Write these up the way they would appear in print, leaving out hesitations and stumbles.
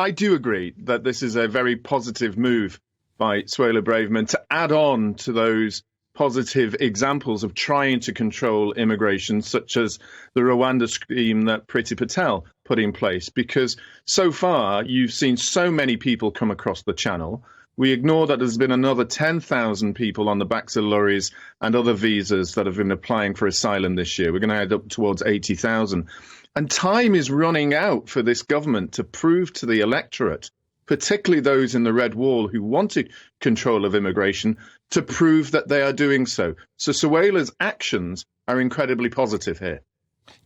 I do agree that this is a very positive move by Suella Braverman to add on to those positive examples of trying to control immigration, such as the Rwanda scheme that Priti Patel put in place. Because so far, you've seen so many people come across the channel. We ignore that there's been another 10,000 people on the backs of lorries and other visas that have been applying for asylum this year. We're going to head up towards 80,000. And time is running out for this government to prove to the electorate, particularly those in the Red Wall who wanted control of immigration, to prove that they are doing so. So Suella's actions are incredibly positive here.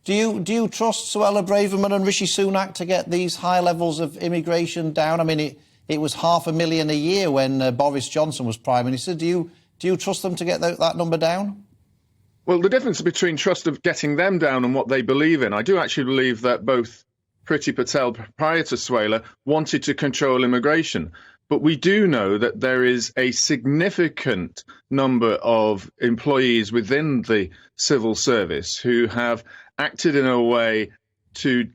Do you trust Suella Braverman and Rishi Sunak to get these high levels of immigration down? I mean, it was 500,000 a year when Boris Johnson was Prime Minister. Do you trust them to get that number down? Well, the difference between trust of getting them down and what they believe in, I do actually believe that both Priti Patel, prior to Suella, wanted to control immigration. But we do know that there is a significant number of employees within the civil service who have acted in a way to,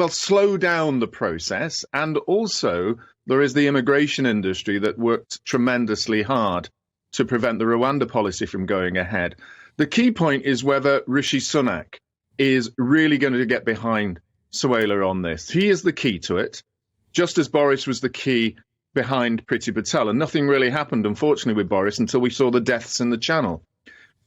slow down the process. And also, there is the immigration industry that worked tremendously hard to prevent the Rwanda policy from going ahead. The key point is whether Rishi Sunak is really going to get behind Suella on this. He is the key to it, just as Boris was the key behind Priti Patel. And nothing really happened, unfortunately, with Boris until we saw the deaths in the Channel.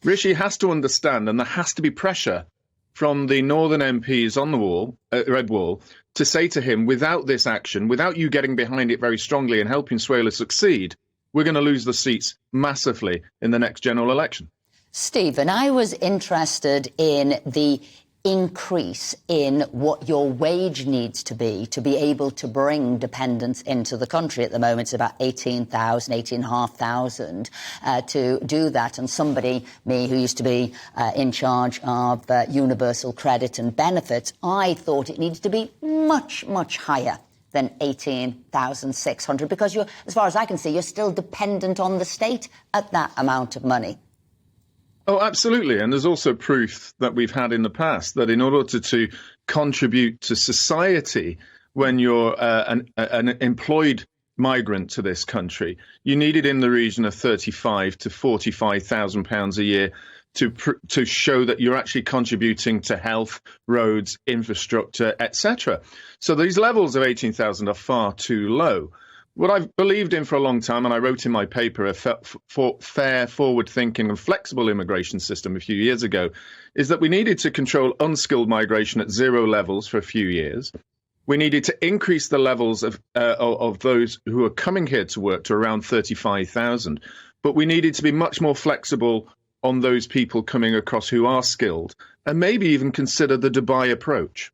Rishi has to understand, and there has to be pressure from the northern MPs on the wall, Red Wall, to say to him, without this action, without you getting behind it very strongly and helping Suella succeed, we're going to lose the seats massively in the next general election. Stephen, I was interested in the increase in what your wage needs to be able to bring dependents into the country. At the moment, it's about 18,000, 18,500 to do that. And somebody, me, who used to be in charge of universal credit and benefits, I thought it needs to be much, much higher than 18,600 because you're, as far as I can see, you're still dependent on the state at that amount of money. Oh, absolutely. And there's also proof that we've had in the past that in order to contribute to society when you're an employed migrant to this country, you needed in the region of 35 to 45,000 pounds a year to show that you're actually contributing to health, roads, infrastructure, etc. So these levels of 18,000 are far too low. What I've believed in for a long time, and I wrote in my paper, a fair, forward-thinking and flexible immigration system a few years ago, is that we needed to control unskilled migration at zero levels for a few years. We needed to increase the levels of those who are coming here to work to around 35,000. But we needed to be much more flexible on those people coming across who are skilled, and maybe even consider the Dubai approach.